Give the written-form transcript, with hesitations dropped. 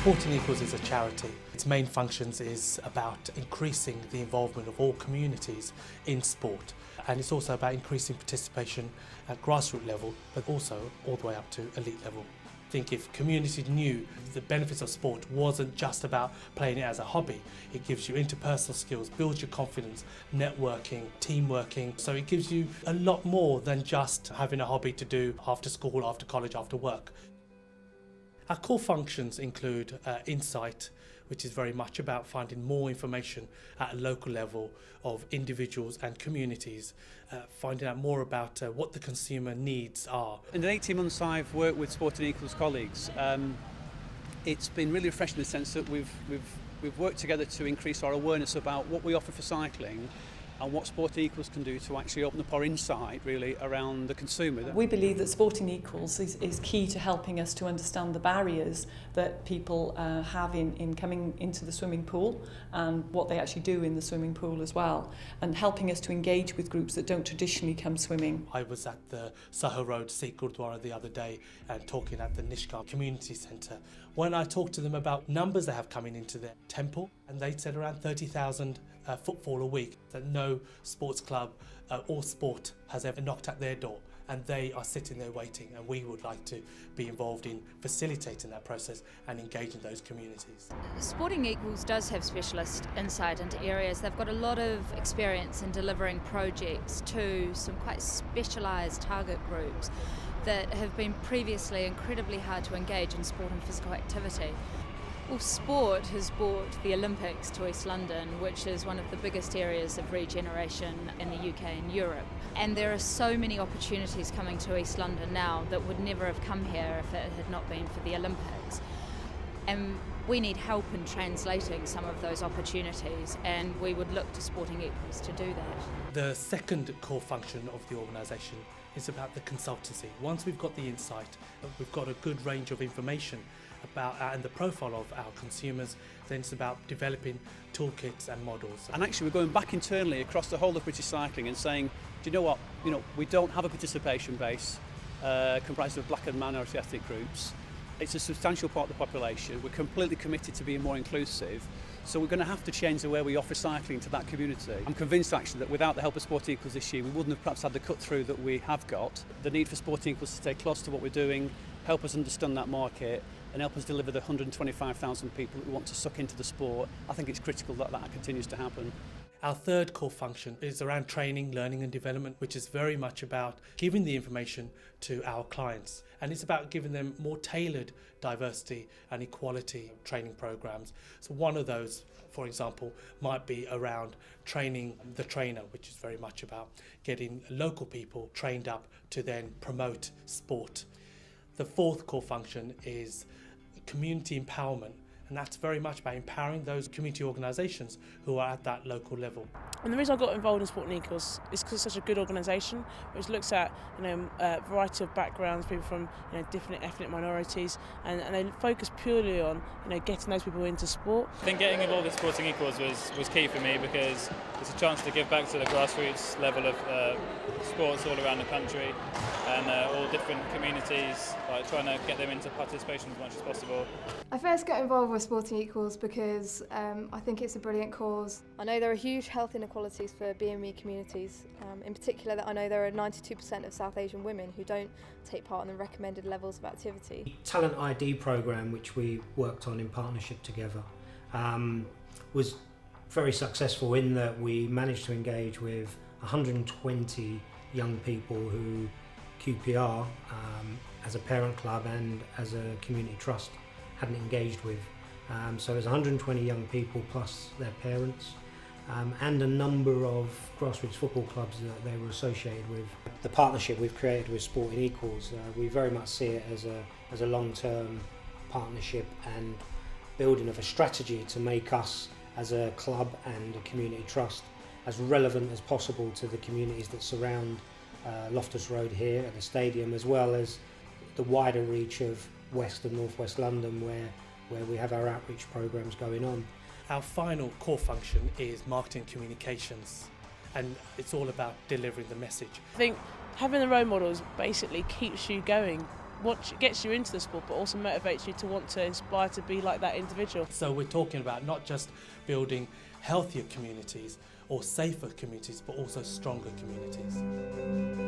Sporting Equals is a charity. Its main functions is about increasing the involvement of all communities in sport, and it's also about increasing participation at grassroots level, but also all the way up to elite level. I think if communities knew the benefits of sport wasn't just about playing it as a hobby, it gives you interpersonal skills, builds your confidence, networking, team working. So it gives you a lot more than just having a hobby to do after school, after college, after work. Our core functions include insight, which is very much about finding more information at a local level of individuals and communities, finding out more about what the consumer needs are. In the 18 months I've worked with Sporting Equals colleagues, it's been really refreshing in the sense that we've worked together to increase our awareness about what we offer for cycling and what Sporting Equals can do to actually open up our insight really around the consumer. We believe that Sporting Equals is key to helping us to understand the barriers that people have in coming into the swimming pool and what they actually do in the swimming pool as well, and helping us to engage with groups that don't traditionally come swimming. I was at the Soho Road Sikh Gurdwara the other day and talking at the Nishkar Community Centre. When I talked to them about numbers they have coming into their temple, and they said around 30,000 footfall a week, that no sports club or sport has ever knocked at their door, and they are sitting there waiting, and we would like to be involved in facilitating that process and engaging those communities. Sporting Equals does have specialist insight into areas. They've got a lot of experience in delivering projects to some quite specialised target groups that have been previously incredibly hard to engage in sport and physical activity. Well, sport has brought the Olympics to East London, which is one of the biggest areas of regeneration in the UK and Europe. And there are so many opportunities coming to East London now that would never have come here if it had not been for the Olympics. And we need help in translating some of those opportunities, and we would look to Sporting Equals to do that. The second core function of the organisation is about the consultancy. Once we've got the insight, we've got a good range of information about and the profile of our consumers, then it's about developing toolkits and models. And actually we're going back internally across the whole of British cycling and saying, do you know what, we don't have a participation base comprised of black and minority ethnic groups. It's a substantial part of the population. We're completely committed to being more inclusive. So we're going to have to change the way we offer cycling to that community. I'm convinced actually that without the help of Sporting Equals this year, we wouldn't have perhaps had the cut through that we have got. The need for Sporting Equals to stay close to what we're doing, help us understand that market, and help us deliver the 125,000 people who want to suck into the sport. I think it's critical that that continues to happen. Our third core function is around training, learning and development, which is very much about giving the information to our clients. And it's about giving them more tailored diversity and equality training programs. So one of those, for example, might be around training the trainer, which is very much about getting local people trained up to then promote sport. The fourth core function is community empowerment, and that's very much about empowering those community organisations who are at that local level. And the reason I got involved in Sporting Equals is because it's such a good organisation, which looks at a variety of backgrounds, people from different ethnic minorities, and they focus purely on getting those people into sport. I think getting involved in Sporting Equals was key for me because it's a chance to give back to the grassroots level of sports all around the country and all different communities, like trying to get them into participation as much as possible. I first got involved with Sporting Equals because I think it's a brilliant cause. I know there are huge health inequalities for BME communities, in particular that I know there are 92% of South Asian women who don't take part in the recommended levels of activity. The Talent ID programme, which we worked on in partnership together, was very successful in that we managed to engage with 120 young people who QPR, as a parent club and as a community trust, hadn't engaged with. So there's 120 young people plus their parents, and a number of grassroots football clubs that they were associated with. The partnership we've created with Sporting Equals, we very much see it as a long-term partnership and building of a strategy to make us as a club and a community trust as relevant as possible to the communities that surround Loftus Road here at the stadium, as well as the wider reach of West and North West London where we have our outreach programmes going on. Our final core function is marketing communications, and it's all about delivering the message. I think having the role models basically keeps you going what gets you into the sport, but also motivates you to want to inspire to be like that individual. So we're talking about not just building healthier communities or safer communities, but also stronger communities.